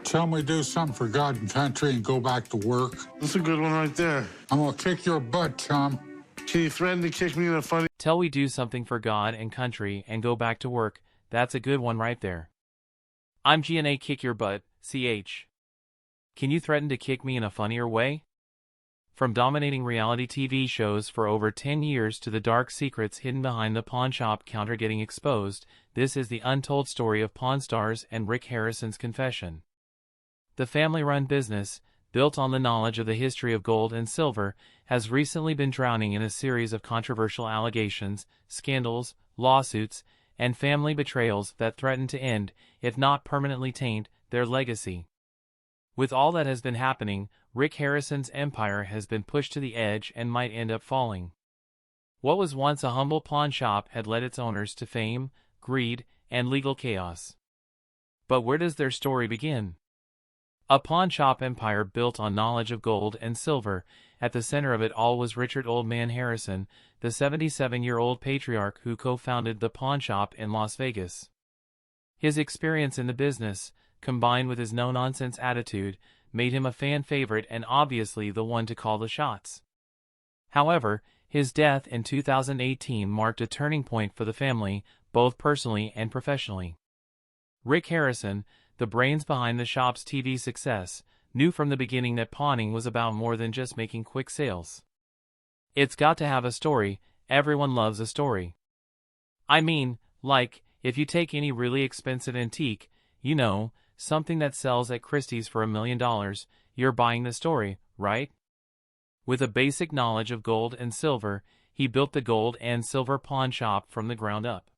Tell me do something for God and country and go back to work. That's a good one right there. I'm gonna kick your butt, Tom. Can you threaten to kick me in a funny... Till we do something for God and country and go back to work. That's a good one right there. I'm gonna kick your butt, ch. Can you threaten to kick me in a funnier way? From dominating reality TV shows for over 10 years to the dark secrets hidden behind the pawn shop counter getting exposed, this is the untold story of Pawn Stars and Rick Harrison's confession. The family-run business, built on the knowledge of the history of gold and silver, has recently been drowning in a series of controversial allegations, scandals, lawsuits, and family betrayals that threaten to end, if not permanently taint, their legacy. With all that has been happening, Rick Harrison's empire has been pushed to the edge and might end up falling. What was once a humble pawn shop had led its owners to fame, greed, and legal chaos. But where does their story begin? A pawn shop empire built on knowledge of gold and silver. At the center of it all was Richard "Old Man" Harrison, the 77-year-old patriarch who co-founded the pawn shop in Las Vegas. His experience in the business, combined with his no-nonsense attitude, made him a fan favorite and obviously the one to call the shots. However, his death in 2018 marked a turning point for the family, both personally and professionally. Rick Harrison, the brains behind the shop's TV success, knew from the beginning that pawning was about more than just making quick sales. It's got to have a story. Everyone loves a story. I mean, like, if you take any really expensive antique, you know, something that sells at Christie's for $1 million, you're buying the story, right? With a basic knowledge of gold and silver, he built the gold and silver pawn shop from the ground up.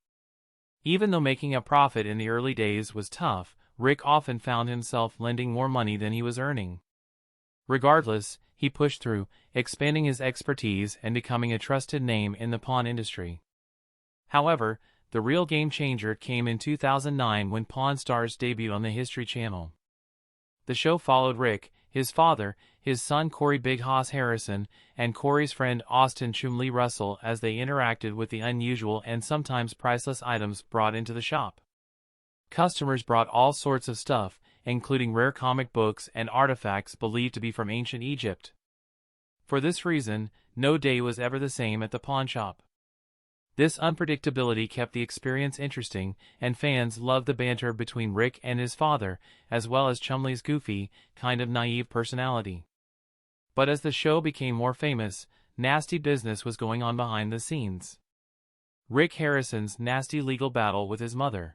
Even though making a profit in the early days was tough, Rick often found himself lending more money than he was earning. Regardless, he pushed through, expanding his expertise and becoming a trusted name in the pawn industry. However, the real game changer came in 2009 when Pawn Stars debuted on the History Channel. The show followed Rick, his father, his son Corey "Big Hoss" Harrison, and Corey's friend Austin "Chumlee" Russell as they interacted with the unusual and sometimes priceless items brought into the shop. Customers brought all sorts of stuff, including rare comic books and artifacts believed to be from ancient Egypt. For this reason, no day was ever the same at the pawn shop. This unpredictability kept the experience interesting, and fans loved the banter between Rick and his father, as well as Chumlee's goofy, kind of naive personality. But as the show became more famous, nasty business was going on behind the scenes. Rick Harrison's nasty legal battle with his mother.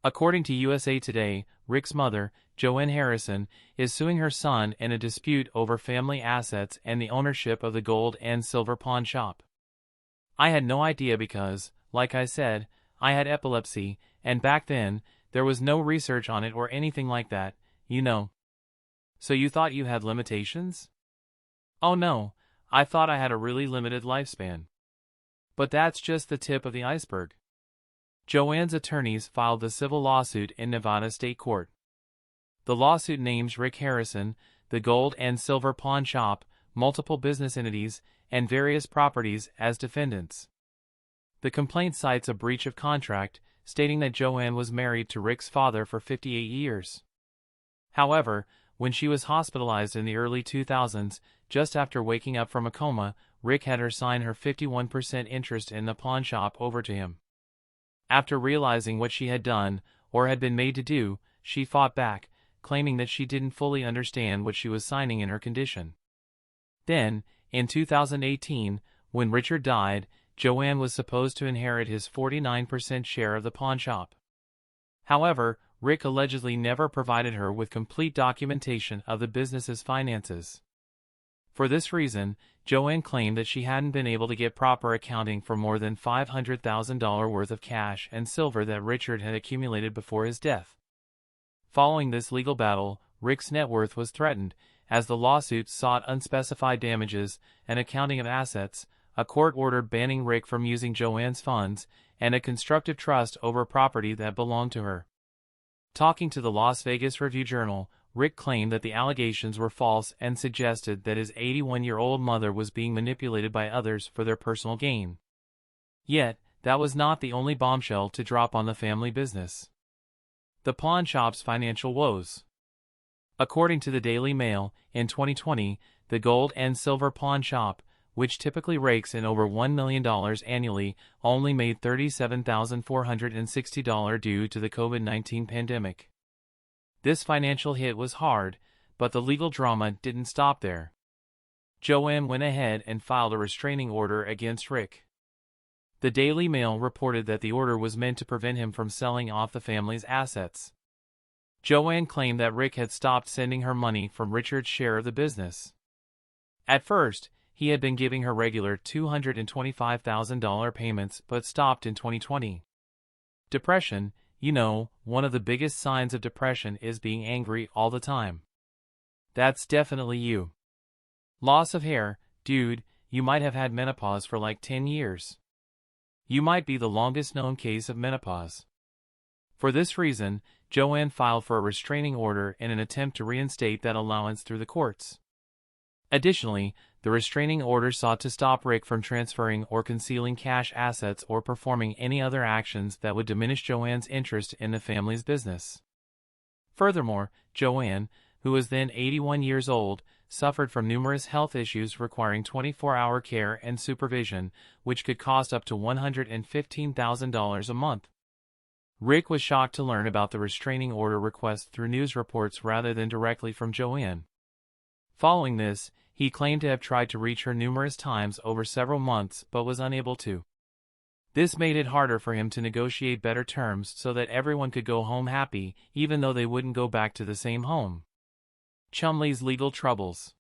According to USA Today, Rick's mother, Joanne Harrison, is suing her son in a dispute over family assets and the ownership of the gold and silver pawn shop. I had no idea because, like I said, I had epilepsy, and back then, there was no research on it or anything like that, you know. So you thought you had limitations? Oh no, I thought I had a really limited lifespan. But that's just the tip of the iceberg. Joanne's attorneys filed the civil lawsuit in Nevada State Court. The lawsuit names Rick Harrison, the gold and silver pawn shop, multiple business entities, and various properties as defendants. The complaint cites a breach of contract, stating that Joanne was married to Rick's father for 58 years. However, when she was hospitalized in the early 2000s, just after waking up from a coma, Rick had her sign her 51% interest in the pawn shop over to him. After realizing what she had done, or had been made to do, she fought back, claiming that she didn't fully understand what she was signing in her condition. Then, in 2018, when Richard died, Joanne was supposed to inherit his 49% share of the pawn shop. However, Rick allegedly never provided her with complete documentation of the business's finances. For this reason, Joanne claimed that she hadn't been able to get proper accounting for more than $500,000 worth of cash and silver that Richard had accumulated before his death. Following this legal battle, Rick's net worth was threatened, as the lawsuit sought unspecified damages, an accounting of assets, a court order banning Rick from using Joanne's funds, and a constructive trust over property that belonged to her. Talking to the Las Vegas Review-Journal, Rick claimed that the allegations were false and suggested that his 81-year-old mother was being manipulated by others for their personal gain. Yet, that was not the only bombshell to drop on the family business. The pawn shop's financial woes. According to the Daily Mail, in 2020, the gold and silver pawn shop, which typically rakes in over $1 million annually, only made $37,460 due to the COVID-19 pandemic. This financial hit was hard, but the legal drama didn't stop there. Joanne went ahead and filed a restraining order against Rick. The Daily Mail reported that the order was meant to prevent him from selling off the family's assets. Joanne claimed that Rick had stopped sending her money from Richard's share of the business. At first, he had been giving her regular $225,000 payments but stopped in 2020. Depression, one of the biggest signs of depression is being angry all the time. That's definitely you. Loss of hair, dude, you might have had menopause for like 10 years. You might be the longest known case of menopause. For this reason, Joanne filed for a restraining order in an attempt to reinstate that allowance through the courts. Additionally, the restraining order sought to stop Rick from transferring or concealing cash assets or performing any other actions that would diminish Joanne's interest in the family's business. Furthermore, Joanne, who was then 81 years old, suffered from numerous health issues requiring 24-hour care and supervision, which could cost up to $115,000 a month. Rick was shocked to learn about the restraining order request through news reports rather than directly from Joanne. Following this, he claimed to have tried to reach her numerous times over several months but was unable to. This made it harder for him to negotiate better terms so that everyone could go home happy, even though they wouldn't go back to the same home. Chumlee's legal troubles.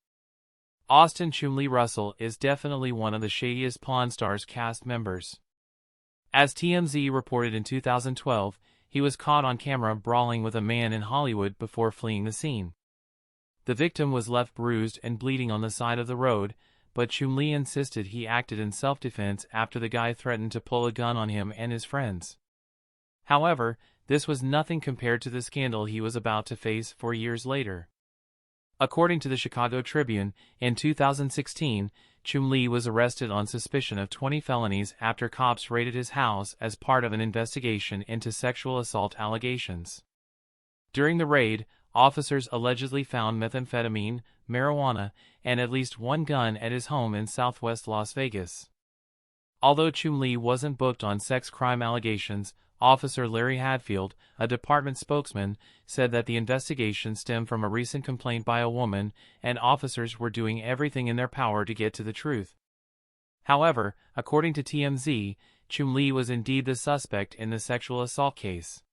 Austin Chumlee Russell is definitely one of the shadiest Pawn Stars cast members. As TMZ reported in 2012, he was caught on camera brawling with a man in Hollywood before fleeing the scene. The victim was left bruised and bleeding on the side of the road, but Chumlee insisted he acted in self-defense after the guy threatened to pull a gun on him and his friends. However, this was nothing compared to the scandal he was about to face 4 years later. According to the Chicago Tribune, in 2016, Chumlee was arrested on suspicion of 20 felonies after cops raided his house as part of an investigation into sexual assault allegations. During the raid, officers allegedly found methamphetamine, marijuana, and at least one gun at his home in southwest Las Vegas. Although Chumlee wasn't booked on sex crime allegations, Officer Larry Hadfield, a department spokesman, said that the investigation stemmed from a recent complaint by a woman, and officers were doing everything in their power to get to the truth. However, according to TMZ, Chumlee was indeed the suspect in the sexual assault case.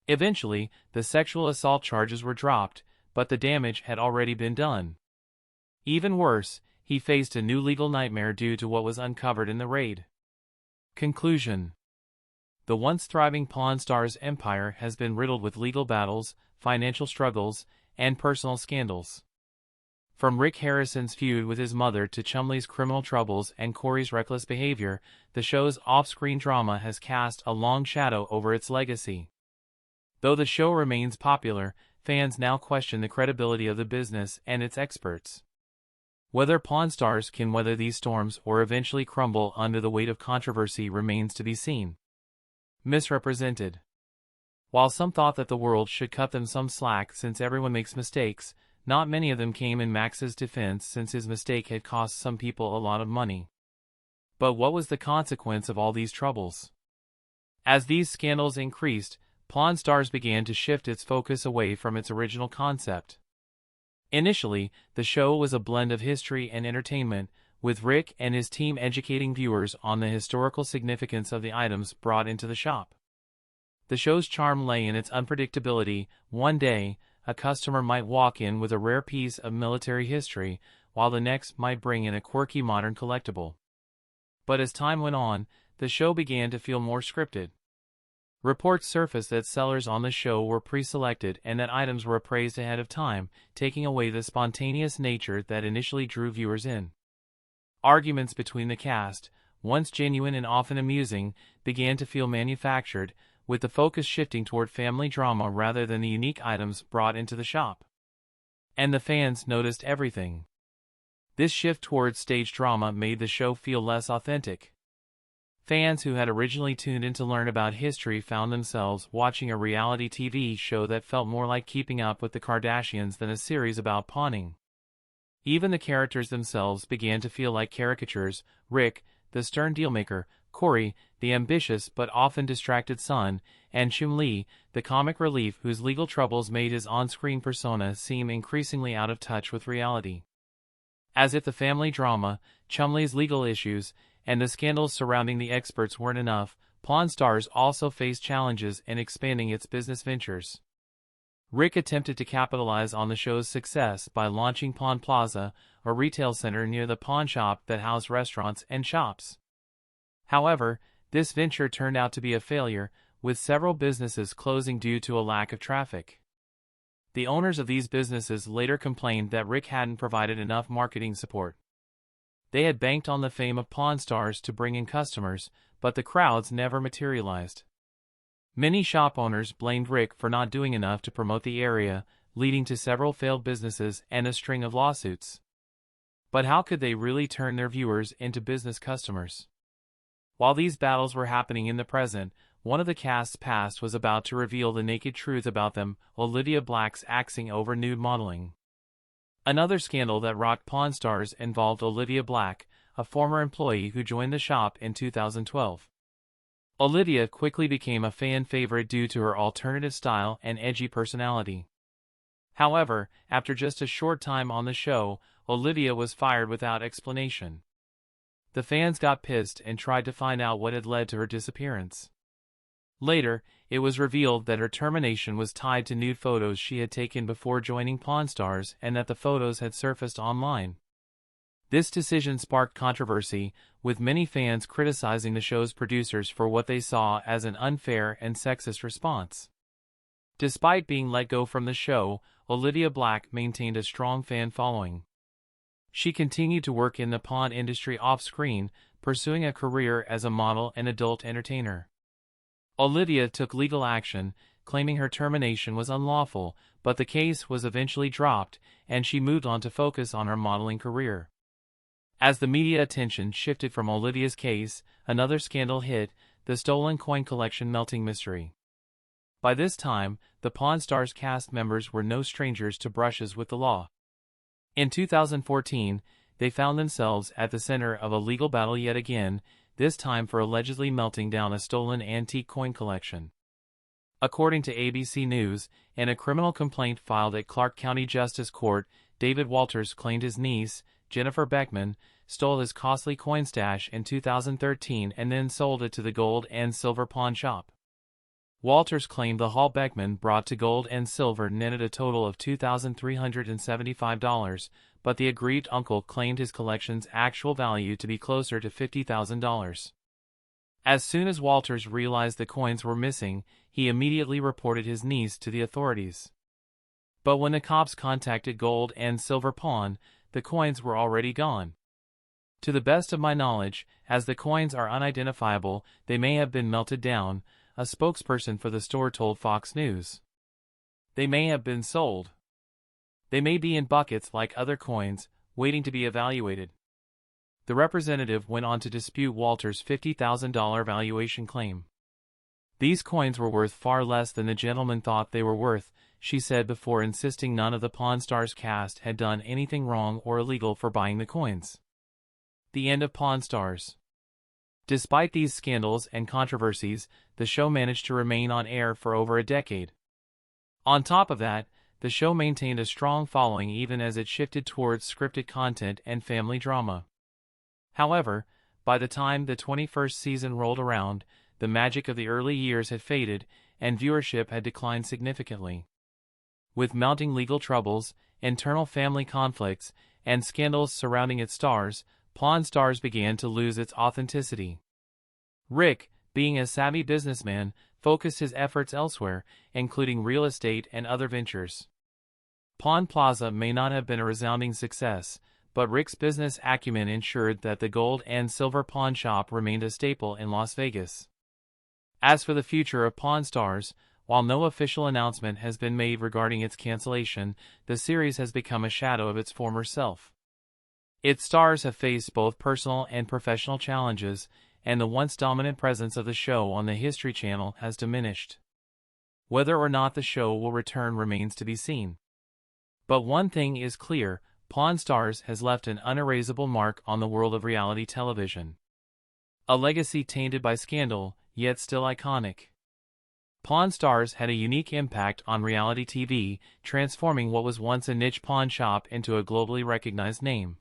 Eventually, the sexual assault charges were dropped, but the damage had already been done. Even worse, he faced a new legal nightmare due to what was uncovered in the raid. Conclusion: the once thriving Pawn Stars empire has been riddled with legal battles, financial struggles, and personal scandals. From Rick Harrison's feud with his mother to Chumlee's criminal troubles and Corey's reckless behavior, the show's off-screen drama has cast a long shadow over its legacy. Though the show remains popular, fans now question the credibility of the business and its experts. Whether Pawn Stars can weather these storms or eventually crumble under the weight of controversy remains to be seen. Misrepresented. While some thought that the world should cut them some slack since everyone makes mistakes, not many of them came in Max's defense since his mistake had cost some people a lot of money. But what was the consequence of all these troubles? As these scandals increased, Pawn Stars began to shift its focus away from its original concept. Initially, the show was a blend of history and entertainment, with Rick and his team educating viewers on the historical significance of the items brought into the shop. The show's charm lay in its unpredictability. One day, a customer might walk in with a rare piece of military history, while the next might bring in a quirky modern collectible. But as time went on, the show began to feel more scripted. Reports surfaced that sellers on the show were pre-selected and that items were appraised ahead of time, taking away the spontaneous nature that initially drew viewers in. Arguments between the cast, once genuine and often amusing, began to feel manufactured, with the focus shifting toward family drama rather than the unique items brought into the shop. And the fans noticed everything. This shift towards stage drama made the show feel less authentic. Fans who had originally tuned in to learn about history found themselves watching a reality TV show that felt more like Keeping Up with the Kardashians than a series about pawning. Even the characters themselves began to feel like caricatures: Rick, the stern dealmaker; Corey, the ambitious but often distracted son; and Chumlee, the comic relief whose legal troubles made his on-screen persona seem increasingly out of touch with reality. As if the family drama, Chumlee's legal issues, and the scandals surrounding the experts weren't enough, Pawn Stars also faced challenges in expanding its business ventures. Rick attempted to capitalize on the show's success by launching Pawn Plaza, a retail center near the pawn shop that housed restaurants and shops. However, this venture turned out to be a failure, with several businesses closing due to a lack of traffic. The owners of these businesses later complained that Rick hadn't provided enough marketing support. They had banked on the fame of Pawn Stars to bring in customers, but the crowds never materialized. Many shop owners blamed Rick for not doing enough to promote the area, leading to several failed businesses and a string of lawsuits. But how could they really turn their viewers into business customers? While these battles were happening in the present, one of the cast's past was about to reveal the naked truth about them: Olivia Black's axing over nude modeling. Another scandal that rocked Pawn Stars involved Olivia Black, a former employee who joined the shop in 2012. Olivia quickly became a fan favorite due to her alternative style and edgy personality. However, after just a short time on the show, Olivia was fired without explanation. The fans got pissed and tried to find out what had led to her disappearance. Later, it was revealed that her termination was tied to nude photos she had taken before joining Pawn Stars and that the photos had surfaced online. This decision sparked controversy, with many fans criticizing the show's producers for what they saw as an unfair and sexist response. Despite being let go from the show, Olivia Black maintained a strong fan following. She continued to work in the pawn industry off-screen, pursuing a career as a model and adult entertainer. Olivia took legal action, claiming her termination was unlawful, but the case was eventually dropped, and she moved on to focus on her modeling career. As the media attention shifted from Olivia's case, another scandal hit: the stolen coin collection melting mystery. By this time, the Pawn Stars cast members were no strangers to brushes with the law. In 2014, they found themselves at the center of a legal battle yet again, this time for allegedly melting down a stolen antique coin collection. According to ABC News, in a criminal complaint filed at Clark County Justice Court, David Walters claimed his niece, Jennifer Beckman, stole his costly coin stash in 2013 and then sold it to the gold and silver pawn shop. Walters claimed the haul Beckman brought to gold and silver netted a total of $2,375, but the aggrieved uncle claimed his collection's actual value to be closer to $50,000. As soon as Walters realized the coins were missing, he immediately reported his niece to the authorities. But when the cops contacted Gold and Silver Pawn, the coins were already gone. To the best of my knowledge, as the coins are unidentifiable, they may have been melted down, a spokesperson for the store told Fox News. They may have been sold. They may be in buckets like other coins, waiting to be evaluated. The representative went on to dispute Walters' $50,000 valuation claim. These coins were worth far less than the gentleman thought they were worth, she said, before insisting none of the Pawn Stars cast had done anything wrong or illegal for buying the coins. The end of Pawn Stars. Despite these scandals and controversies, the show managed to remain on air for over a decade. On top of that, the show maintained a strong following even as it shifted towards scripted content and family drama. However, by the time the 21st season rolled around, the magic of the early years had faded, and viewership had declined significantly. With mounting legal troubles, internal family conflicts, and scandals surrounding its stars, Pawn Stars began to lose its authenticity. Rick, being a savvy businessman, focused his efforts elsewhere, including real estate and other ventures. Pawn Plaza may not have been a resounding success, but Rick's business acumen ensured that the gold and silver pawn shop remained a staple in Las Vegas. As for the future of Pawn Stars, while no official announcement has been made regarding its cancellation, the series has become a shadow of its former self. Its stars have faced both personal and professional challenges, and the once dominant presence of the show on the History Channel has diminished. Whether or not the show will return remains to be seen. But one thing is clear, Pawn Stars has left an unerasable mark on the world of reality television. A legacy tainted by scandal, yet still iconic. Pawn Stars had a unique impact on reality TV, transforming what was once a niche pawn shop into a globally recognized name.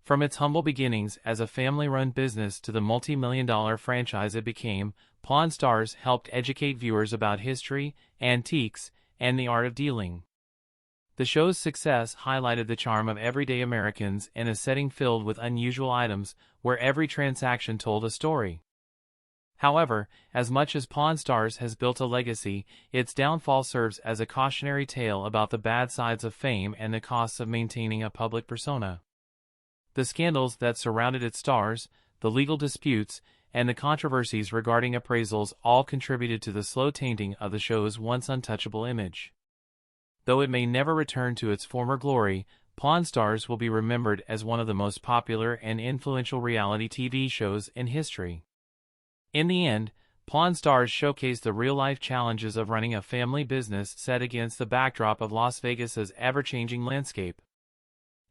From its humble beginnings as a family-run business to the multi-million-dollar franchise it became, Pawn Stars helped educate viewers about history, antiques, and the art of dealing. The show's success highlighted the charm of everyday Americans in a setting filled with unusual items, where every transaction told a story. However, as much as Pawn Stars has built a legacy, its downfall serves as a cautionary tale about the bad sides of fame and the costs of maintaining a public persona. The scandals that surrounded its stars, the legal disputes, and the controversies regarding appraisals all contributed to the slow tainting of the show's once untouchable image. Though it may never return to its former glory, Pawn Stars will be remembered as one of the most popular and influential reality TV shows in history. In the end, Pawn Stars showcased the real-life challenges of running a family business set against the backdrop of Las Vegas's ever-changing landscape.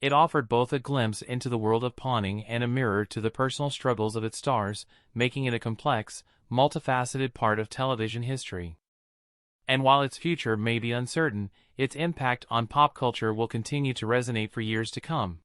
It offered both a glimpse into the world of pawning and a mirror to the personal struggles of its stars, making it a complex, multifaceted part of television history. And while its future may be uncertain, its impact on pop culture will continue to resonate for years to come.